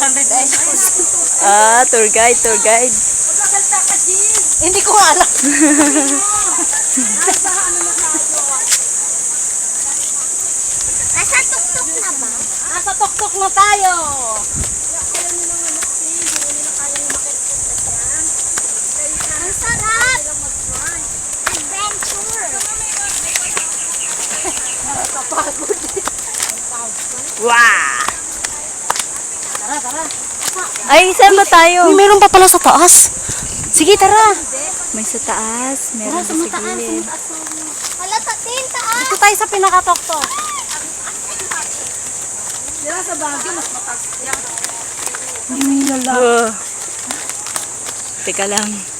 Ah, tour guide, tour guide. Hindi ko alam. Nasa tuktok na ba? Nasa tuktok na tayo. Ang sarap! Adventure! Wow! Tara, tara. Ay, saan ba tayo? Uy, meron pa pala sa taas. Sige, tara. May sa taas, meron sa gilid. Hala, tatin, taas! Dito tayo sa pinakatuktok. Oh. Teka lang.